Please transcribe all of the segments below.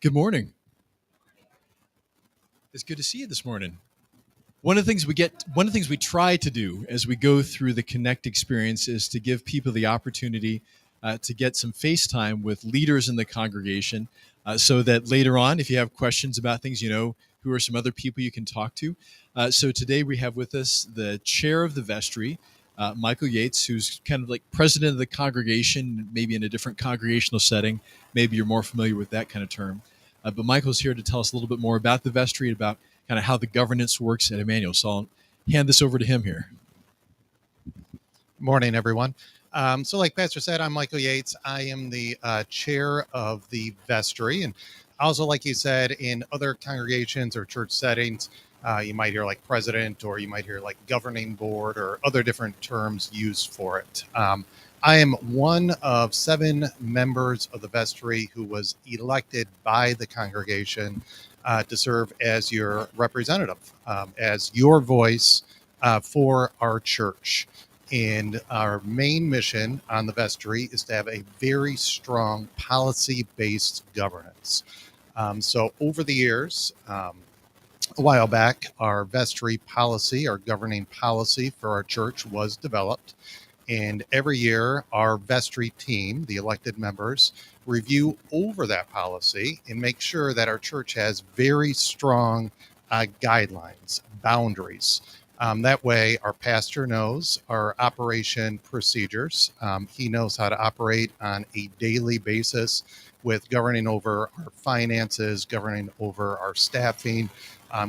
Good morning. It's good to see you this morning. One of the things we try to do as we go through the Connect experience is to give people the opportunity to get some FaceTime with leaders in the congregation so that later on, if you have questions about things, you know who are some other people you can talk to. So today we have with us the chair of the vestry, Michael Yates, who's kind of like president of the congregation, maybe in a different congregational setting. Maybe you're more familiar with that kind of term. But Michael's here to tell us a little bit more about the vestry, about kind of how the governance works at Emmanuel. So I'll hand this over to him here. Morning, everyone. So like Pastor said, I'm Michael Yates. I am the chair of the vestry. And also, like you said, in other congregations or church settings, you might hear like president, or you might hear like governing board, or other different terms used for it. I am one of 7 members of the vestry who was elected by the congregation to serve as your representative, as your voice for our church. And our main mission on the vestry is to have a very strong policy-based governance. So over the years, a while back, our vestry policy, our governing policy for our church was developed. And every year, our vestry team, the elected members, review over that policy and make sure that our church has very strong guidelines, boundaries. That way, our pastor knows our operation procedures. He knows how to operate on a daily basis with governing over our finances, governing over our staffing,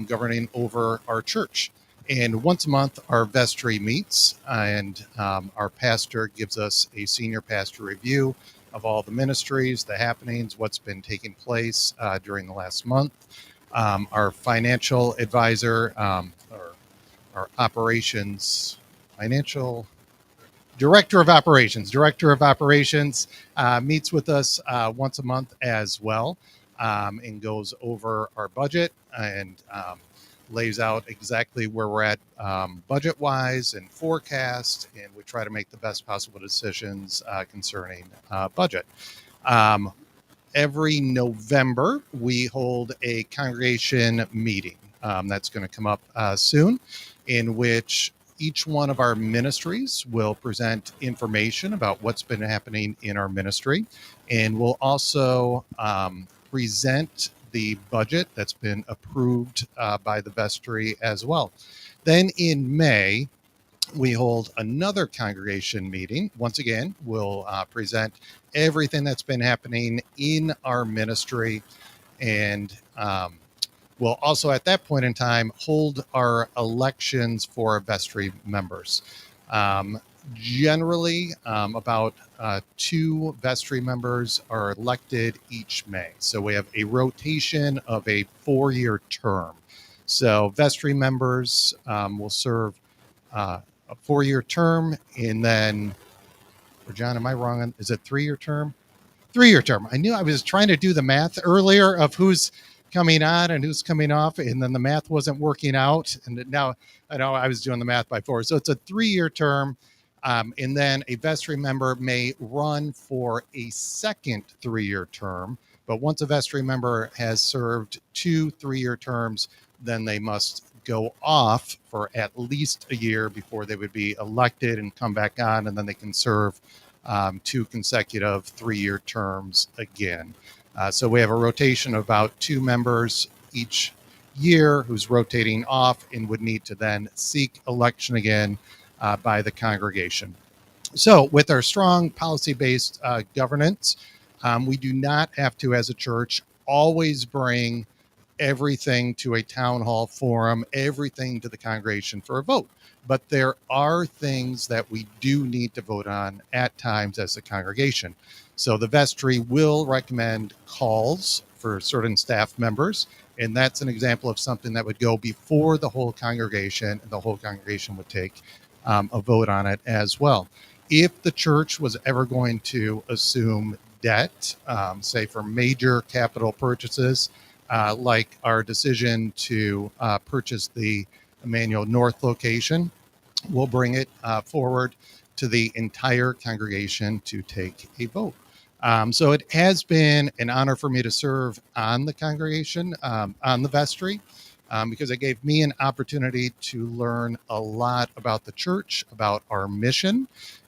governing over our church. And once a month, our vestry meets, and our pastor gives us a senior pastor review of all the ministries, the happenings, what's been taking place during the last month. Our financial advisor, or our operations, financial director of operations meets with us once a month as well, and goes over our budget and lays out exactly where we're at budget wise and forecast, and we try to make the best possible decisions concerning budget. Every November, we hold a congregation meeting that's going to come up soon, in which each one of our ministries will present information about what's been happening in our ministry, and we'll also present the budget that's been approved by the vestry as well. Then in May, we hold another congregation meeting. Once again, we'll present everything that's been happening in our ministry, and we'll also at that point in time hold our elections for our vestry members. Generally, about 2 vestry members are elected each May. So we have a rotation of a 4-year term. So vestry members will serve a 4-year term, and then, or John, am I wrong? Is it 3-year term? 3-year term. I knew I was trying to do the math earlier of who's coming on and who's coming off, and then the math wasn't working out. And now I know I was doing the math by 4. So it's a 3-year term. And then a vestry member may run for a second 3-year term. But once a vestry member has served 2 3-year terms, then they must go off for at least a year before they would be elected and come back on, and then they can serve 2 consecutive 3-year terms again. So we have a rotation of about 2 members each year who's rotating off and would need to then seek election again by the congregation. So with our strong policy-based governance, we do not have to, as a church, always bring everything to a town hall forum, everything to the congregation for a vote. But there are things that we do need to vote on at times as a congregation. So the vestry will recommend calls for certain staff members, and that's an example of something that would go before the whole congregation, and the whole congregation would take a vote on it as well. If the church was ever going to assume debt, say for major capital purchases, like our decision to purchase the Emmanuel North location, we'll bring it forward to the entire congregation to take a vote. So it has been an honor for me to serve on the congregation, on the vestry, because it gave me an opportunity to learn a lot about the church, about our mission.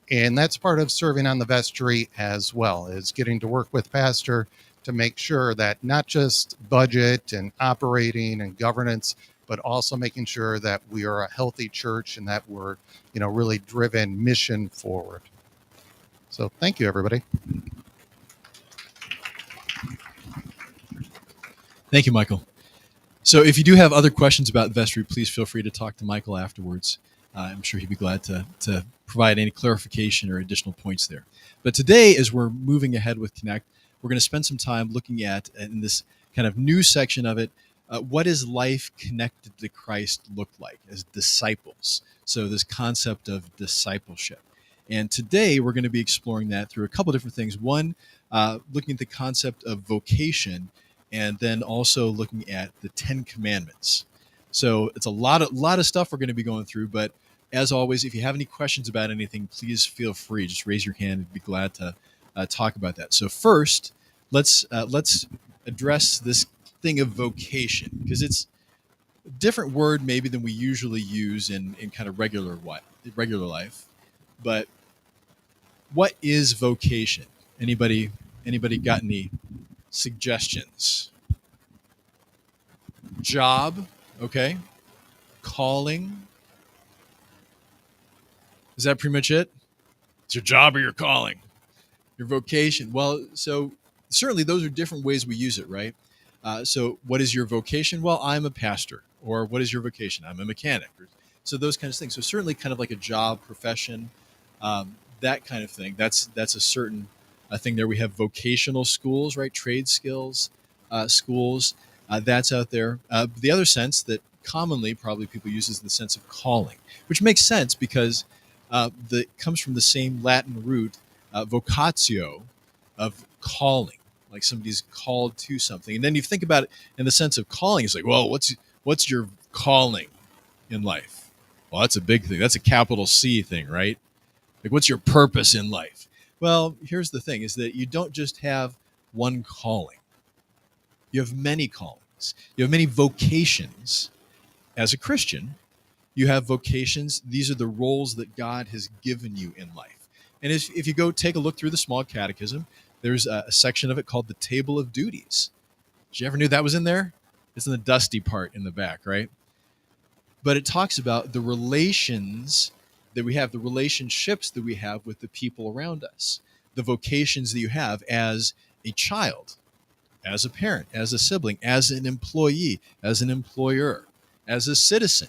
And that's part of serving on the vestry as well, is getting to work with Pastor to make sure that not just budget and operating and governance, but also making sure that we are a healthy church and that we're, really driven mission forward. So thank you, everybody. Thank you, Michael. So if you do have other questions about vestry, please feel free to talk to Michael afterwards. I'm sure he'd be glad to provide any clarification or additional points there. But today, as we're moving ahead with Connect, we're going to spend some time looking at, in this kind of new section of it, what does life connected to Christ look like as disciples? So this concept of discipleship. And today, we're going to be exploring that through a couple different things. One, looking at the concept of vocation, and then also looking at the 10 Commandments. So it's a lot of stuff we're going to be going through, but as always, if you have any questions about anything, please feel free. Just raise your hand. I'd be glad to talk about that. So first, let's address this thing of vocation, because it's a different word maybe than we usually use in kind of regular life. But what is vocation? Anybody got any suggestions? Job, okay. Calling. Is that pretty much it? It's your job or your calling, your vocation. Well, so certainly those are different ways we use it, right? So what is your vocation? Well, I'm a pastor. Or what is your vocation? I'm a mechanic. So those kinds of things. So certainly kind of like a job, profession, that kind of thing. That's a certain thing there. We have vocational schools, right? Trade skills schools. That's out there. The other sense that commonly probably people use is the sense of calling, which makes sense because that comes from the same Latin root, vocatio, of calling, like somebody's called to something. And then you think about it in the sense of calling. It's like, well, what's your calling in life? Well, that's a big thing. That's a capital C thing, right? Like, what's your purpose in life? Well, here's the thing: is that you don't just have one calling. You have many callings. You have many vocations. As a Christian, you have vocations. These are the roles that God has given you in life. And if you go take a look through the Small Catechism, there's a section of it called the Table of Duties. Did you ever knew that was in there? It's in the dusty part in the back, right? But it talks about the relations that we have, the relationships that we have with the people around us, the vocations that you have as a child, as a parent, as a sibling, as an employee, as an employer, as a citizen,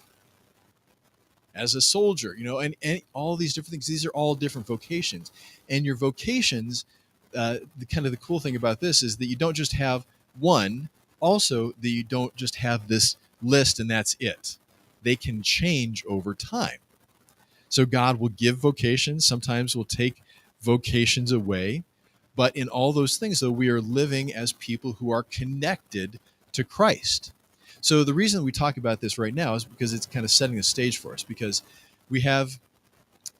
as a soldier, and all these different things. These are all different vocations. And your vocations, the cool thing about this is that you don't just have one, also that you don't just have this list and that's it. They can change over time. So God will give vocations, sometimes will take vocations away. But in all those things, though, we are living as people who are connected to Christ. So the reason we talk about this right now is because it's kind of setting the stage for us, because we have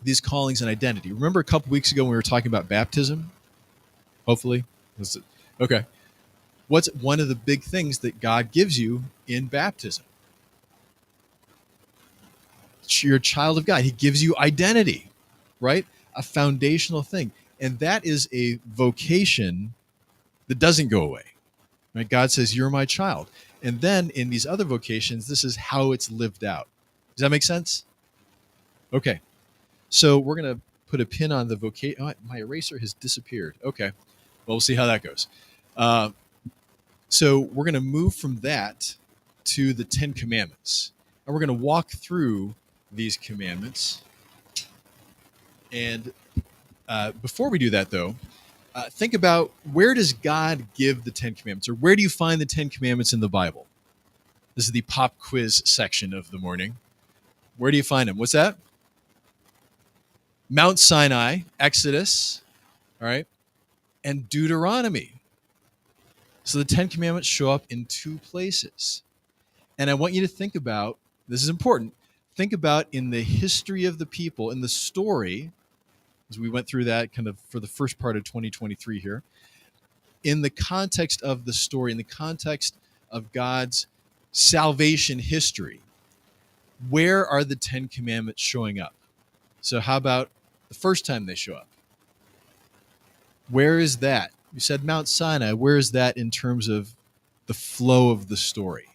these callings and identity. Remember a couple weeks ago when we were talking about baptism? Hopefully. Okay. What's one of the big things that God gives you in baptism? You're a child of God. He gives you identity, right? A foundational thing. And that is a vocation that doesn't go away. Right? God says, you're my child. And then in these other vocations, this is how it's lived out. Does that make sense? Okay. So we're going to put a pin on the vocation. Oh, my eraser has disappeared. Okay. Well, we'll see how that goes. So we're going to move from that to the 10 Commandments. And we're going to walk through these commandments. And before we do that, though, think about, where does God give the 10 Commandments, or where do you find the 10 Commandments in the Bible? This is the pop quiz section of the morning. Where do you find them? What's that? Mount Sinai, Exodus, all right, and Deuteronomy. So the 10 Commandments show up in two places. And I want you to think about, this is important, think about in the history of the people, in the story, as we went through that kind of for the first part of 2023 here. In the context of the story, in the context of God's salvation history, where are the Ten Commandments showing up? So how about the first time they show up? Where is that? You said Mount Sinai. Where is that in terms of the flow of the story?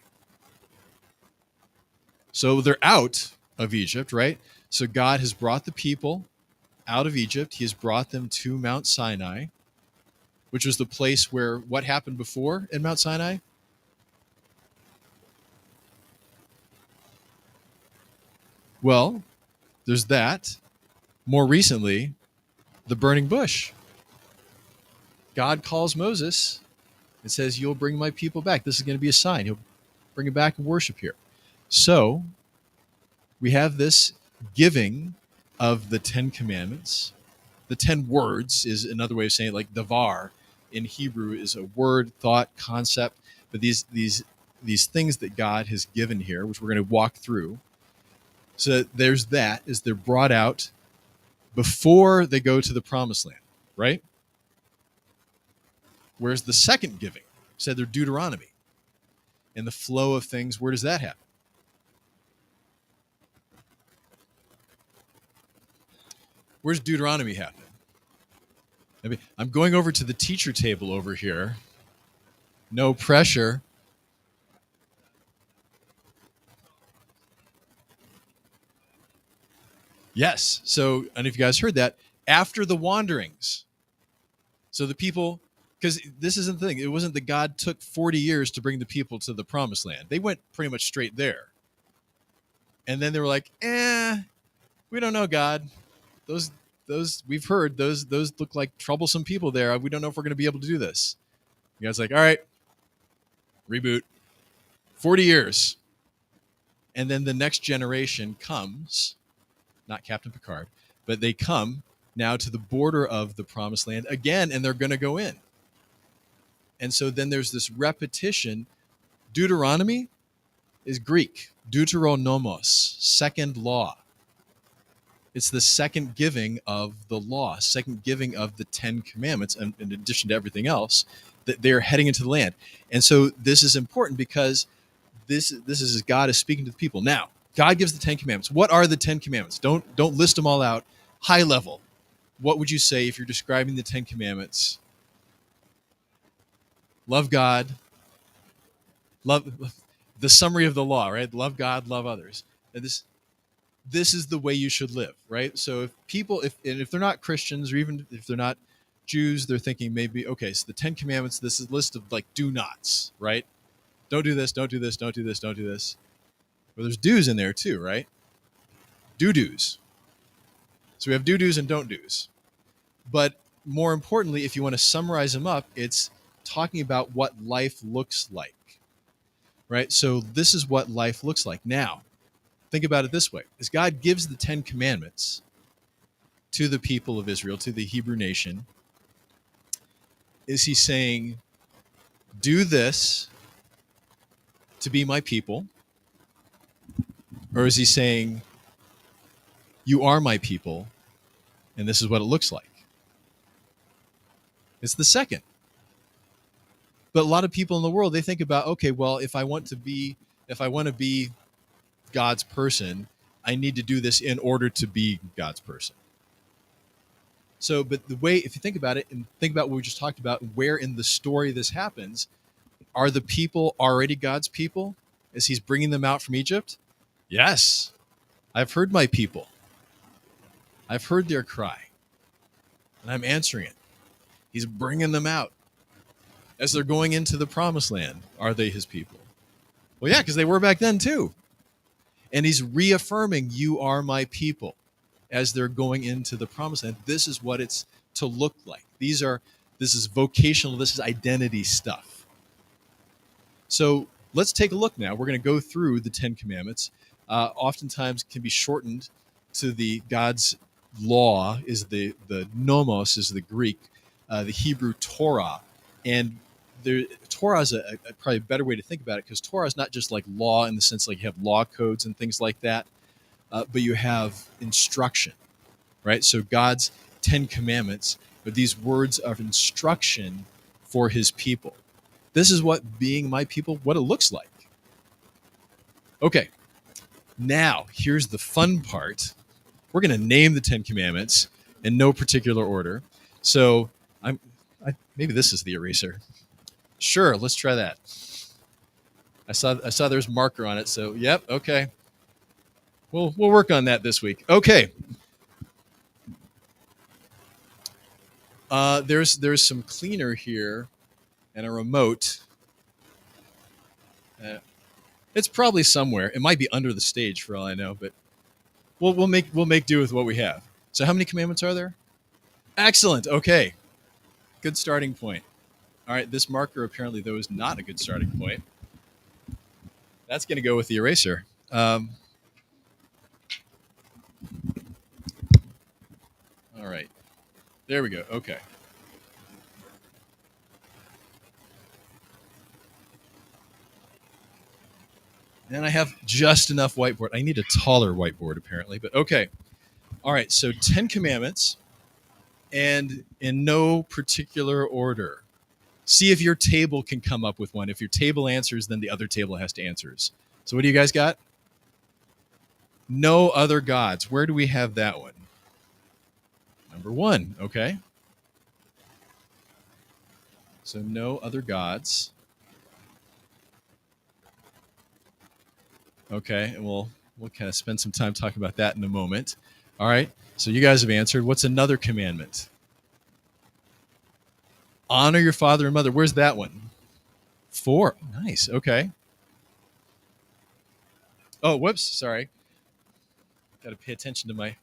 So they're out of Egypt, right? So God has brought the people out of Egypt. He has brought them to Mount Sinai, which was the place where what happened before in Mount Sinai? Well, there's that. More recently, the burning bush. God calls Moses and says, you'll bring my people back. This is going to be a sign. He'll bring it back and worship here. So we have this giving of the Ten Commandments. The 10 words is another way of saying it, like davar in Hebrew is a word, thought, concept. But these things that God has given here, which we're going to walk through. So there's that, as they're brought out before they go to the promised land, right? Where's the second giving? Said they're Deuteronomy. And the flow of things, where does that happen? Where's Deuteronomy happen? I mean, I'm going over to the teacher table over here. No pressure. Yes. So, I don't know if you guys heard that. After the wanderings. So the people, because this isn't the thing. It wasn't that God took 40 years to bring the people to the promised land. They went pretty much straight there. And then they were like, we don't know, God. Those we've heard, those look like troublesome people there. We don't know if we're going to be able to do this. You guys like, all right, reboot. 40 years. And then the next generation comes, not Captain Picard, but they come now to the border of the promised land again, and they're going to go in. And so then there's this repetition. Deuteronomy is Greek. Deuteronomos, second law. It's the second giving of the law, second giving of the 10 Commandments, in addition to everything else, that they're heading into the land. And so this is important because this is as God is speaking to the people. Now, God gives the 10 Commandments. What are the 10 Commandments? Don't list them all out. High level. What would you say if you're describing the 10 Commandments? Love God. Love the summary of the law, right? Love God, love others. And this is the way you should live, right? So if people, if they're not Christians, or even if they're not Jews, they're thinking maybe, okay, so the 10 Commandments, this is a list of like do nots, right? Don't do this, don't do this, don't do this, don't do this. Well, there's do's in there too, right? Do-dos. So we have do-dos and don't-dos. But more importantly, if you want to summarize them up, it's talking about what life looks like, right? So this is what life looks like. Now, think about it this way. As God gives the 10 Commandments to the people of Israel, to the Hebrew nation, is he saying, do this to be my people? Or is he saying, you are my people, and this is what it looks like? It's the second. But a lot of people in the world, they think about, okay, well, if I want to be God's person, I need to do this in order to be God's person. So, but the way, if you think about it and think about what we just talked about, where in the story this happens, are the people already God's people as he's bringing them out from Egypt? Yes. I've heard my people. I've heard their cry, and I'm answering it. He's bringing them out. As they're going into the promised land, are they his people? Well, yeah, because they were back then too. And he's reaffirming, you are my people, as they're going into the promised land. This is what it's to look like. This is vocational, this is identity stuff. So let's take a look now. We're going to go through the 10 Commandments. Oftentimes can be shortened to the God's law is the nomos is the Greek, the Hebrew Torah. And Torah is probably a better way to think about it, because Torah is not just like law in the sense like you have law codes and things like that, but you have instruction, right? So God's Ten Commandments, but these words of instruction for his people. This is what being my people, what it looks like. Okay, now here's the fun part. We're going to name the Ten Commandments in no particular order. So maybe this is the eraser. Sure, let's try that. I saw there's marker on it, so yep, okay. We'll work on that this week. Okay. There's some cleaner here and a remote. It's probably somewhere. It might be under the stage for all I know, but we'll make do with what we have. So how many commandments are there? Excellent. Okay. Good starting point. All right, this marker apparently though is not a good starting point. That's going to go with the eraser. All right. There we go. Okay. And I have just enough whiteboard. I need a taller whiteboard, apparently, but okay. All right, so 10 commandments, and in no particular order. See if your table can come up with one. If your table answers, then the other table has to answer. So what do you guys got? No other gods. Where do we have that one? Number 1, okay. So no other gods. Okay, and we'll kind of spend some time talking about that in a moment. All right, so you guys have answered. What's another commandment? Honor your father and mother. Where's that one? 4. Nice, okay. Oh, whoops, sorry. Got to pay attention to my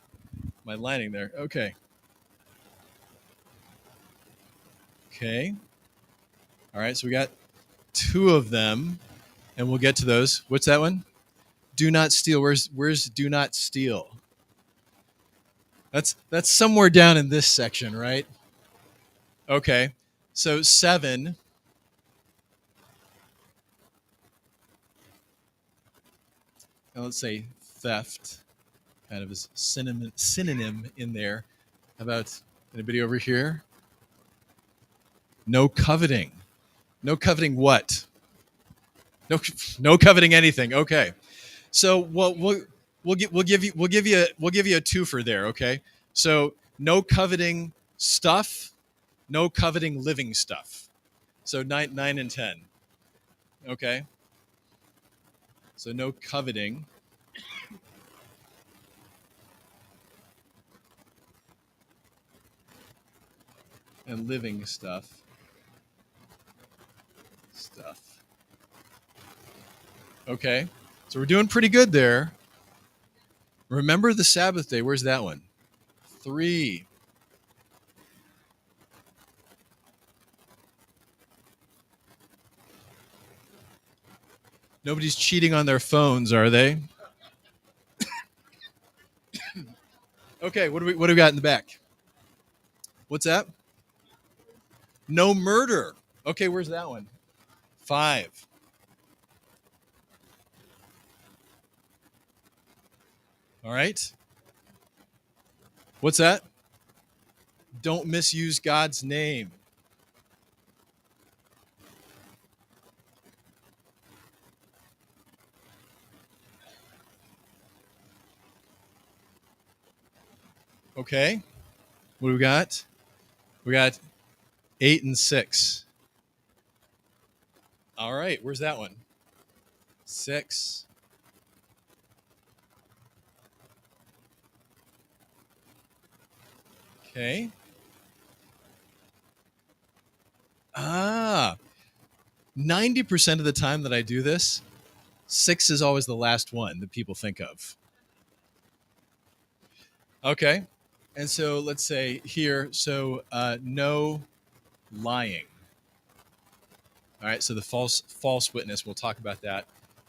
lining there. Okay. Okay. All right, so we got 2 of them, and we'll get to those. What's that one? Do not steal. Where's do not steal? That's somewhere down in this section, right? Okay. So 7. Now let's say theft, kind of a synonym in there. How about anybody over here? No coveting. No coveting what? No coveting anything. Okay. So we'll give you a twofer there, okay? So no coveting stuff, no coveting living stuff. So 9 and 10. Okay. So no coveting. And living stuff. Okay. So we're doing pretty good there. Remember the Sabbath day. Where's that one? 3. Nobody's cheating on their phones, are they? Okay, what do we got in the back? What's that? No murder. Okay, where's that one? 5. All right. What's that? Don't misuse God's name. Okay. What do we got? We got 8 and 6. All right. Where's that one? 6. Okay. 90% of the time that I do this, 6 is always the last one that people think of. Okay. And so let's say here, so no lying. All right, so the false witness, we'll talk about that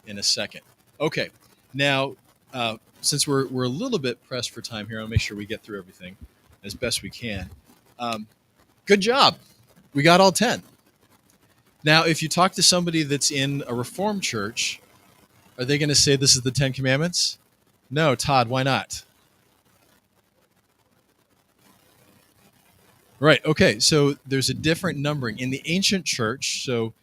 in a second. Okay, now, since we're a little bit pressed for time here, I'll make sure we get through everything as best we can. Good job. We got all 10. Now, if you talk to somebody that's in a Reformed church, are they going to say this is the 10 Commandments? No, Todd, why not? Right. Okay. So there's a different numbering in the ancient church. So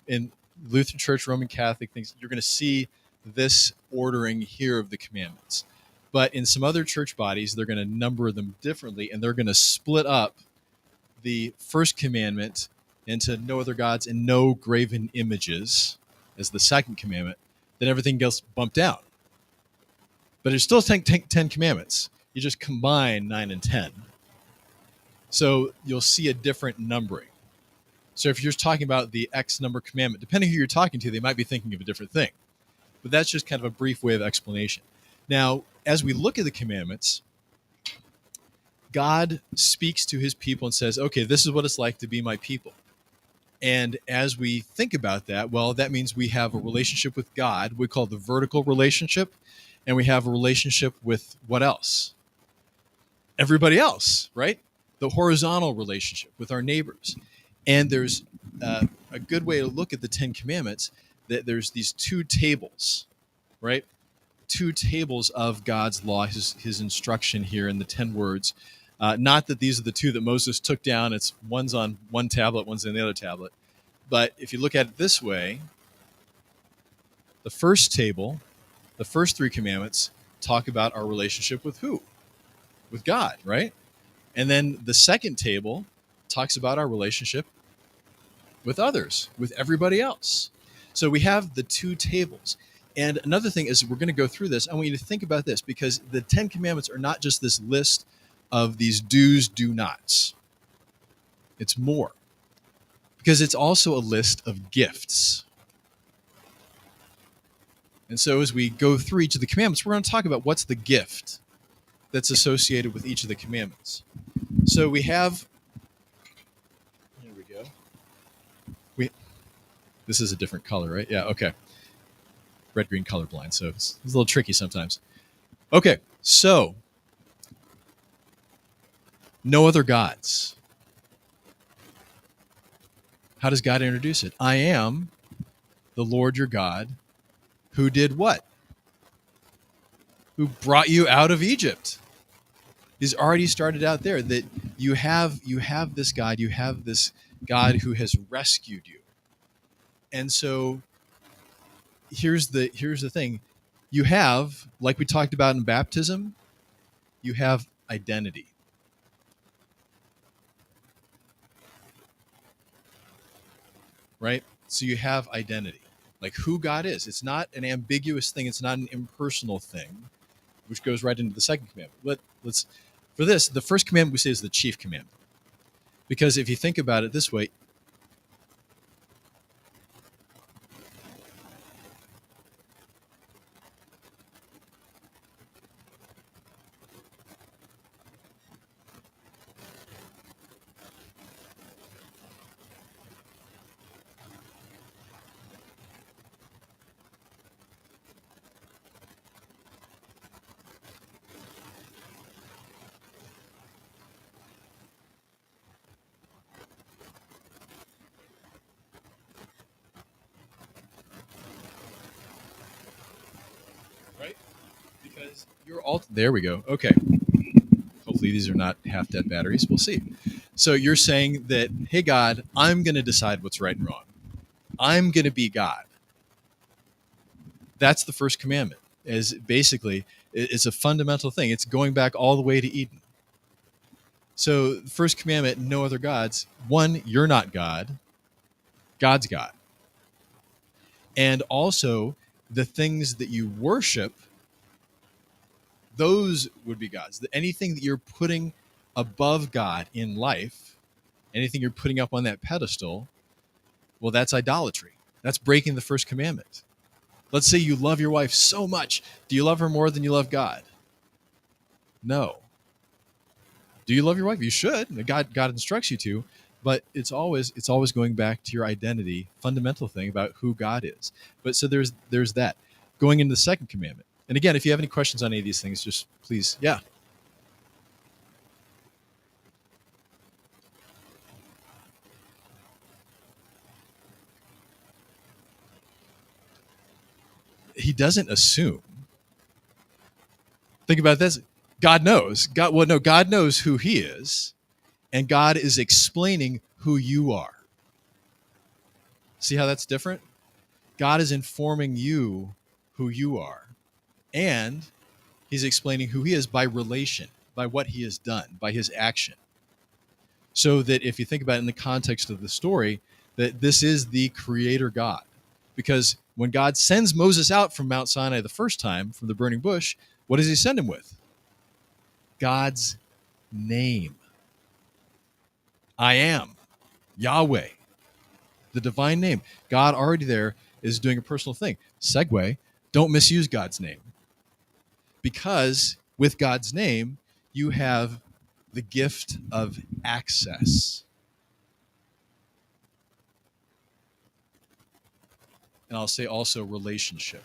in Lutheran Church, Roman Catholic things, you're going to see this ordering here of the commandments. But in some other church bodies, they're going to number them differently, and they're going to split up the first commandment into no other gods and no graven images as the second commandment. Then everything gets bumped down. But it's still 10 commandments. You just combine 9 and 10. So you'll see a different numbering. So if you're talking about the X number commandment, depending who you're talking to, they might be thinking of a different thing. But that's just kind of a brief way of explanation. Now, as we look at the commandments, God speaks to his people and says, okay, this is what it's like to be my people. And as we think about that, well, that means we have a relationship with God, we call the vertical relationship, and we have a relationship with what else? Everybody else, right? The horizontal relationship with our neighbors. And there's a good way to look at the 10 commandments, that there's these two tables, right? Two tables of God's law, his instruction here in the 10 words. Not that these are the two that Moses took down. It's one's on one tablet, one's on the other tablet. But if you look at it this way, the first table, the first 3 commandments talk about our relationship with who? With God, right? And then the second table talks about our relationship with others, with everybody else. So we have the two tables. And another thing is, we're going to go through this. I want you to think about this, because the 10 commandments are not just this list of these do's, do nots. It's more, because it's also a list of gifts. And so as we go through each of the commandments, we're going to talk about what's the gift that's associated with each of the commandments. So we have, here we go. This is a different color, right? Yeah, okay. Red-green colorblind, so it's a little tricky sometimes. Okay, so no other gods. How does God introduce it? I am the Lord your God, who did what? Who brought you out of Egypt. He's already started out there, that you have this God, you have this God who has rescued you. And so here's the thing. You have, like we talked about in baptism, you have identity. Right? So you have identity, like who God is. It's not an ambiguous thing. It's not an impersonal thing, which goes right into the second commandment. Let's for this, the first commandment we say is the chief commandment, because if you think about it this way, right? Because you're all there. We go. Okay. Hopefully these are not half dead batteries. We'll see. So you're saying that, hey God, I'm going to decide what's right and wrong. I'm going to be God. That's the first commandment. Is basically, it's a fundamental thing. It's going back all the way to Eden. So the first commandment, no other gods. One, you're not God. God's God. And also, the things that you worship, those would be gods. Anything that you're putting above God in life, anything you're putting up on that pedestal, well, that's idolatry. That's breaking the first commandment. Let's say you love your wife so much. Do you love her more than you love God? No. Do you love your wife? You should. God instructs you to, but it's always going back to your identity, fundamental thing about who God is. But so there's that. Going into the second commandment. And again, if you have any questions on any of these things, just please, yeah. He doesn't assume. Think about this. God knows. God knows who he is. And God is explaining who you are. See how that's different? God is informing you who you are. And he's explaining who he is by relation, by what he has done, by his action. So that if you think about it in the context of the story, that this is the creator God. Because when God sends Moses out from Mount Sinai the first time, from the burning bush, what does he send him with? God's name. I am Yahweh, the divine name. God already there is doing a personal thing. Segue, don't misuse God's name. Because with God's name, you have the gift of access. And I'll say also relationship.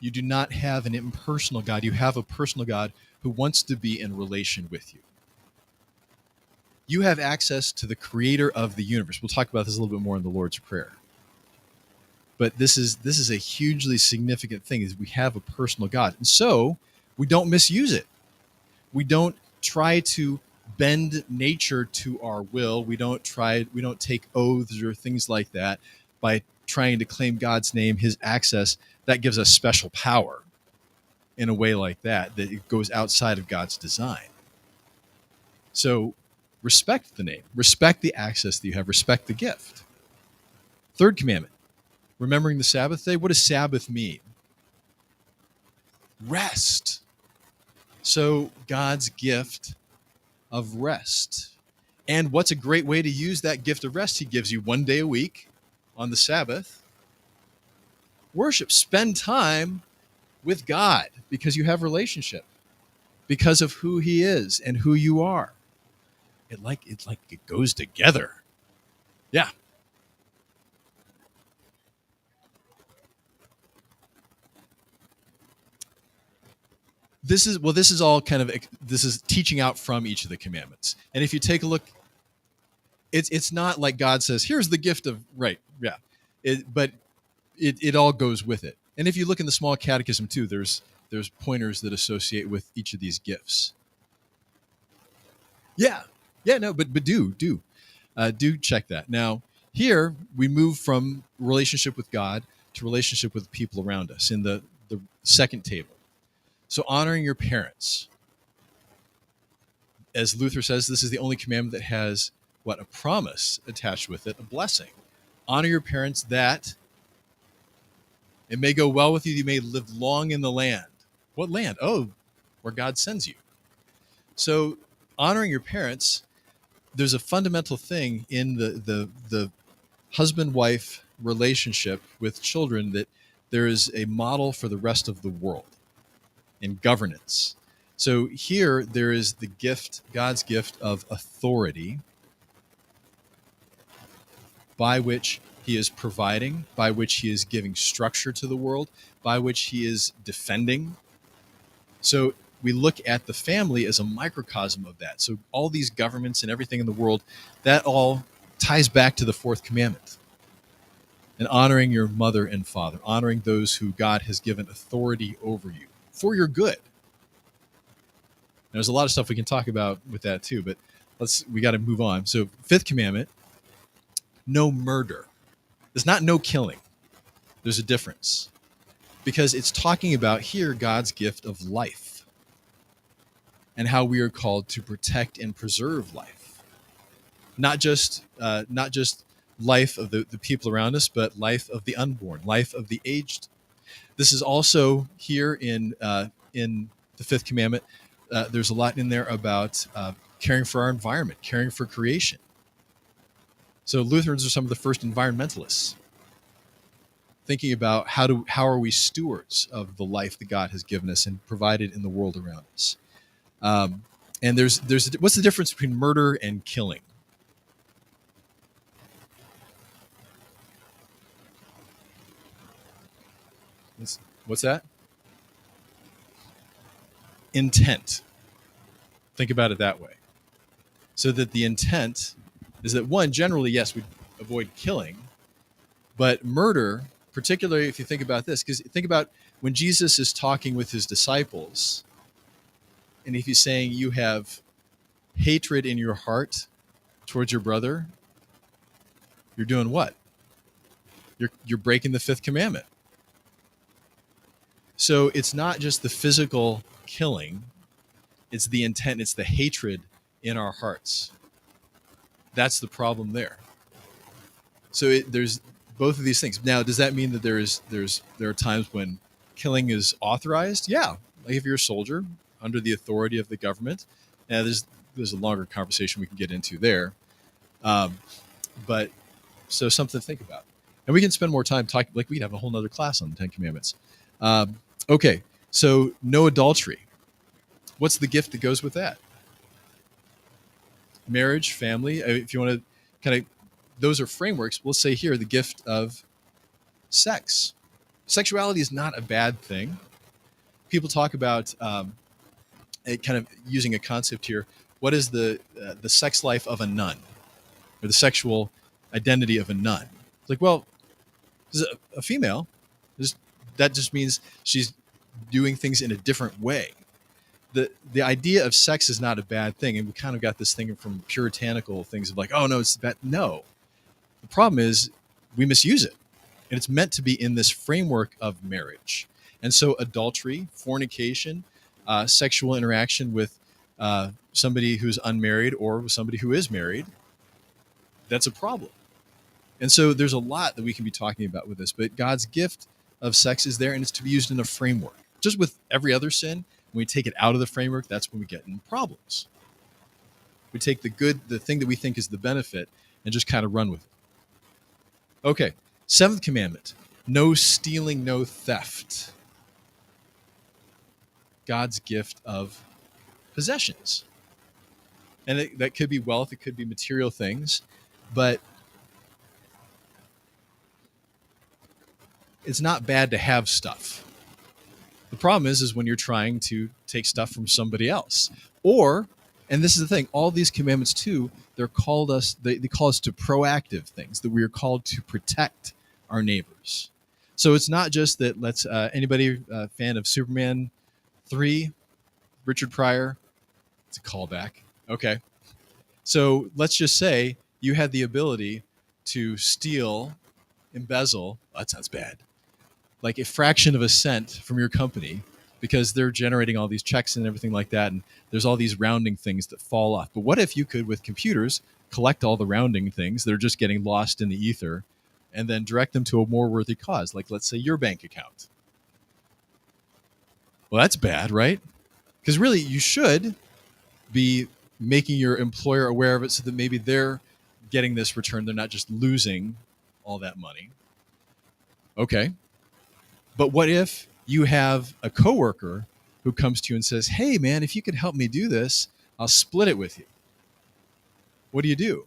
You do not have an impersonal God. You have a personal God who wants to be in relation with you. You have access to the creator of the universe. We'll talk about this a little bit more in the Lord's Prayer. But this is a hugely significant thing, is we have a personal God. And so we don't misuse it. We don't try to bend nature to our will. We don't take oaths or things like that by trying to claim God's name, his access. That gives us special power in a way like that it goes outside of God's design. So respect the name, respect the access that you have, respect the gift. Third commandment, remembering the Sabbath day. What does Sabbath mean? Rest. So God's gift of rest. And what's a great way to use that gift of rest? He gives you 1 day a week on the Sabbath. Worship, spend time with God because you have relationship, because of who he is and who you are. It goes together. Yeah. This is all kind of, this is teaching out from each of the commandments. And if you take a look, it's not like God says, here's the gift of, right, yeah. But it all goes with it. And if you look in the small catechism too, there's pointers that associate with each of these gifts. Yeah. Yeah, no, but do check that. Now, here we move from relationship with God to relationship with people around us in the second table. So honoring your parents. As Luther says, this is the only commandment that has a promise attached with it, a blessing. Honor your parents that it may go well with you. You may live long in the land. What land? Oh, where God sends you. So honoring your parents, there's a fundamental thing in the husband-wife relationship with children that there is a model for the rest of the world in governance. So here there is the gift, God's gift of authority, by which he is providing, by which he is giving structure to the world, by which he is defending. So we look at the family as a microcosm of that. So all these governments and everything in the world, that all ties back to the fourth commandment. And honoring your mother and father, honoring those who God has given authority over you for your good. There's a lot of stuff we can talk about with that too, but we got to move on. So fifth commandment, no murder. It's not no killing. There's a difference because it's talking about here God's gift of life and how we are called to protect and preserve life. Not just life of the people around us, but life of the unborn, life of the aged. This is also here in the fifth commandment. There's a lot in there about caring for our environment, caring for creation. So Lutherans are some of the first environmentalists, thinking about how are we stewards of the life that God has given us and provided in the world around us. And there's what's the difference between murder and killing? What's that? Intent. Think about it that way. So that the intent is that one, generally, yes, we avoid killing, but murder, particularly if you think about this, because think about when Jesus is talking with his disciples, and if he's saying you have hatred in your heart towards your brother, you're doing what? You're breaking the fifth commandment. So it's not just the physical killing, it's the intent, it's the hatred in our hearts. That's the problem there. So there's both of these things. Now, does that mean that there are times when killing is authorized? Yeah, like if you're a soldier under the authority of the government. Now, there's a longer conversation we can get into there, but so something to think about. And we can spend more time talking. Like we can have a whole nother class on the Ten Commandments. Okay, so no adultery. What's the gift that goes with that? Marriage, family. If you want to kind of, those are frameworks. We'll say here the gift of sex. Sexuality is not a bad thing. People talk about kind of using a concept here. What is the sex life of a nun, or the sexual identity of a nun? It's like, well, a female. That just means she's doing things in a different way. The idea of sex is not a bad thing, and we kind of got this thing from puritanical things of like, oh no, it's bad. No, the problem is we misuse it, and it's meant to be in this framework of marriage. And so adultery, fornication, sexual interaction with somebody who's unmarried or with somebody who is married, that's a problem. And so there's a lot that we can be talking about with this, but God's gift of sex is there, and it's to be used in a framework. Just with every other sin, when we take it out of the framework, that's when we get in problems. We take the thing that we think is the benefit, and just kind of run with it. Okay, seventh commandment, no stealing, no theft. God's gift of possessions. And that could be wealth, it could be material things, but it's not bad to have stuff. The problem is when you're trying to take stuff from somebody else. Or, and this is the thing, all these commandments too, they call us to proactive things, that we are called to protect our neighbors. So it's not just that anybody a fan of Superman 3, Richard Pryor? It's a callback. Okay. So let's just say you had the ability to steal, embezzle, that sounds bad, like a fraction of a cent from your company, because they're generating all these checks and everything like that, and there's all these rounding things that fall off. But what if you could, with computers, collect all the rounding things that are just getting lost in the ether and then direct them to a more worthy cause, like let's say your bank account? Well, that's bad, right? Because really, you should be making your employer aware of it so that maybe they're getting this return. They're not just losing all that money. Okay. But what if you have a coworker who comes to you and says, hey, man, if you could help me do this, I'll split it with you. What do?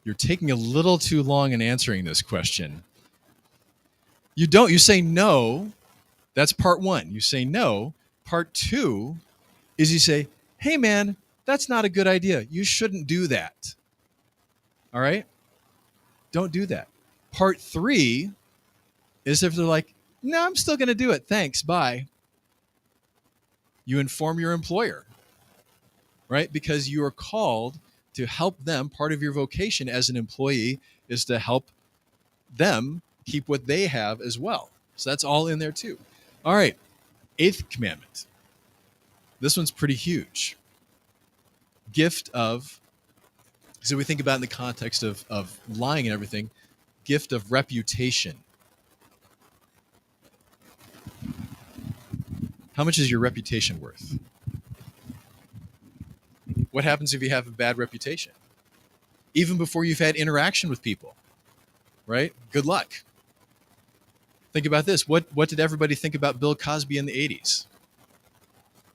You're taking a little too long in answering this question. You don't. You say no. That's part one. You say no. Part two is you say, hey, man, that's not a good idea. You shouldn't do that. All right? Don't do that. Part three is if they're like, no, I'm still going to do it. Thanks. Bye. You inform your employer, right? Because you are called to help them. Part of your vocation as an employee is to help them keep what they have as well. So that's all in there too. All right. Eighth commandment. This one's pretty huge. Gift of, so we think about in the context of lying and everything, gift of reputation. How much is your reputation worth? What happens if you have a bad reputation? Even before you've had interaction with people, right? Good luck. Think about this. What did everybody think about Bill Cosby in the 80s?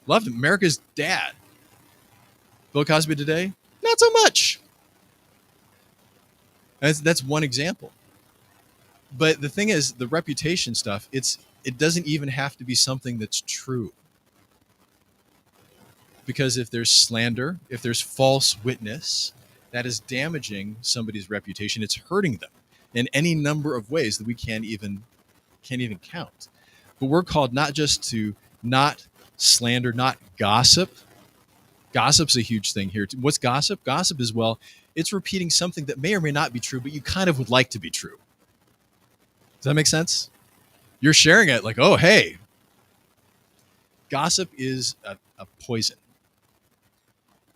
Loved him. America's dad. Bill Cosby today? Not so much. That's one example. But the thing is, the reputation stuff, it doesn't even have to be something that's true. Because if there's slander, if there's false witness, that is damaging somebody's reputation. It's hurting them in any number of ways that we can't even count. But we're called not just to not slander, not gossip, Gossip's a huge thing here. What's gossip? Gossip is, well, it's repeating something that may or may not be true, but you kind of would like to be true. Does that make sense? You're sharing it like, oh, hey. Gossip is a poison.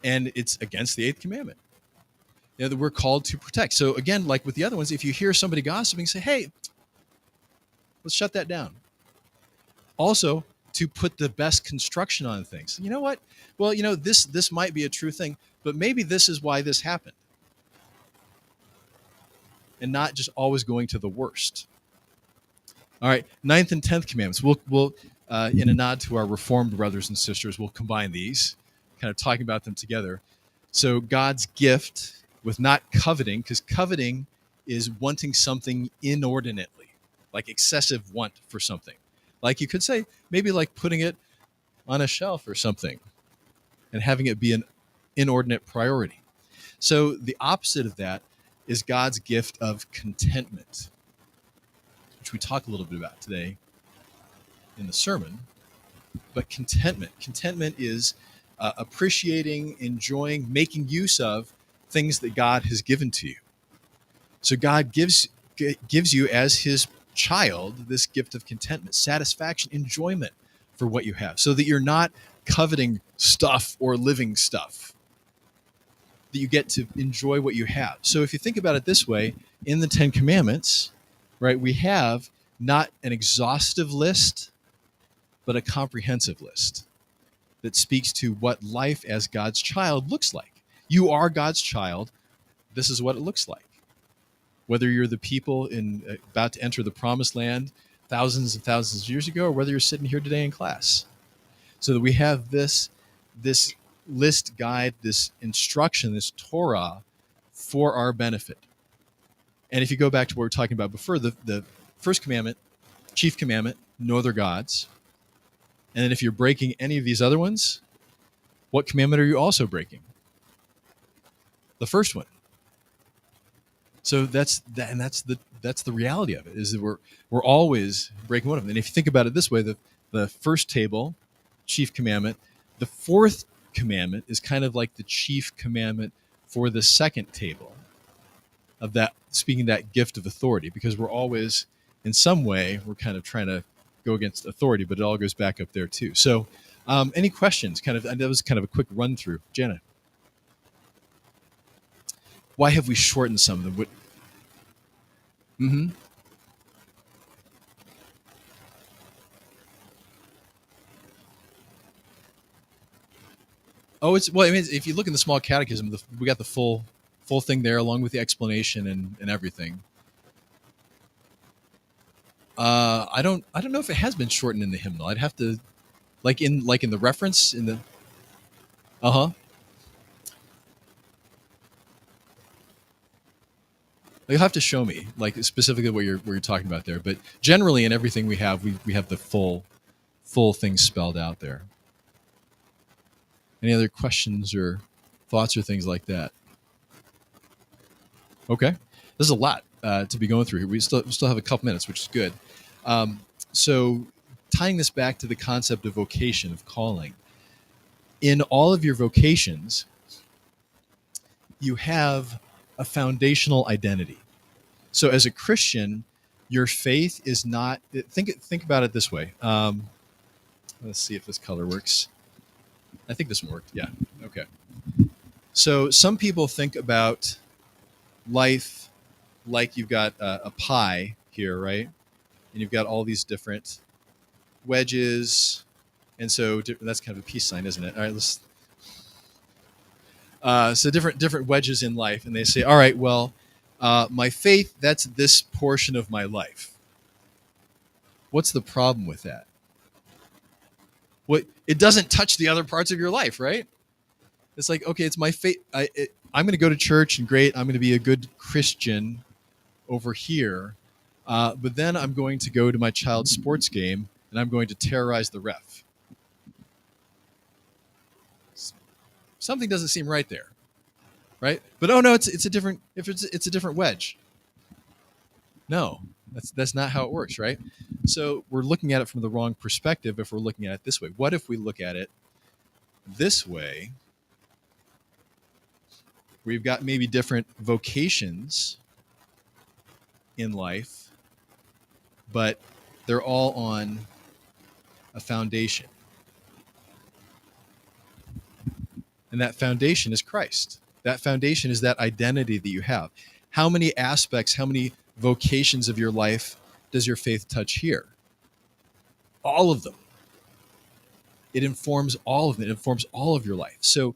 And it's against the eighth commandment, that we're called to protect. So again, like with the other ones, if you hear somebody gossiping, say, hey, let's shut that down. Also, to put the best construction on things. You know what? Well, this might be a true thing, but maybe this is why this happened. And not just always going to the worst. All right, 9th and 10th commandments. We'll in a nod to our Reformed brothers and sisters, we'll combine these, kind of talking about them together. So God's gift with not coveting, because coveting is wanting something inordinately, like excessive want for something. Like you could say, maybe like putting it on a shelf or something and having it be an inordinate priority. So the opposite of that is God's gift of contentment, which we talk a little bit about today in the sermon. But contentment is appreciating, enjoying, making use of things that God has given to you. So God gives you as his child this gift of contentment, satisfaction, enjoyment for what you have, so that you're not coveting stuff or living stuff, that you get to enjoy what you have. So if you think about it this way, in the 10 Commandments, right, we have not an exhaustive list, but a comprehensive list that speaks to what life as God's child looks like. You are God's child. This is what it looks like. Whether you're the people about to enter the promised land thousands and thousands of years ago, or whether you're sitting here today in class. So that we have this list guide, this instruction, this Torah for our benefit. And if you go back to what we were talking about before, the first commandment, chief commandment, no other gods. And then if you're breaking any of these other ones, what commandment are you also breaking? The first one. So that's the reality of it, is that we're always breaking one of them. And if you think about it this way, the first table, chief commandment, the fourth commandment is kind of like the chief commandment for the second table of that, speaking that gift of authority, because we're always, in some way, we're kind of trying to go against authority, but it all goes back up there too. So any questions? That was kind of a quick run through. Jana, why have we shortened some of them? Mm-hmm. Oh, if you look in the small catechism, we got the full thing there, along with the explanation and everything. I don't know if it has been shortened in the hymnal. I'd have to, like in the reference in the. You'll have to show me, like specifically what you're talking about there. But generally, in everything we have the full thing spelled out there. Any other questions or thoughts or things like that? Okay, there's a lot to be going through here. We still have a couple minutes, which is good. So tying this back to the concept of vocation, of calling, in all of your vocations, you have a foundational identity. So as a Christian, your faith is not, think about it this way. Let's see if this color works. I think this one worked. Yeah. Okay. So some people think about life like you've got a pie here, right? And you've got all these different wedges. And so that's kind of a peace sign, isn't it? All right, let's. So different wedges in life, and they say, all right, well, my faith, that's this portion of my life. What's the problem with that? It doesn't touch the other parts of your life, right? It's like, okay, it's my faith. I'm going to go to church, and great, I'm going to be a good Christian over here. But then I'm going to go to my child's sports game, and I'm going to terrorize the ref. Something doesn't seem right there, right? But oh no, it's a different wedge. No, that's not how it works, right? So we're looking at it from the wrong perspective if we're looking at it this way. What if we look at it this way? We've got maybe different vocations in life, but they're all on a foundation. And that foundation is Christ. That foundation is that identity that you have. How many aspects, how many vocations of your life does your faith touch here? All of them. It informs all of them. It informs all of your life. So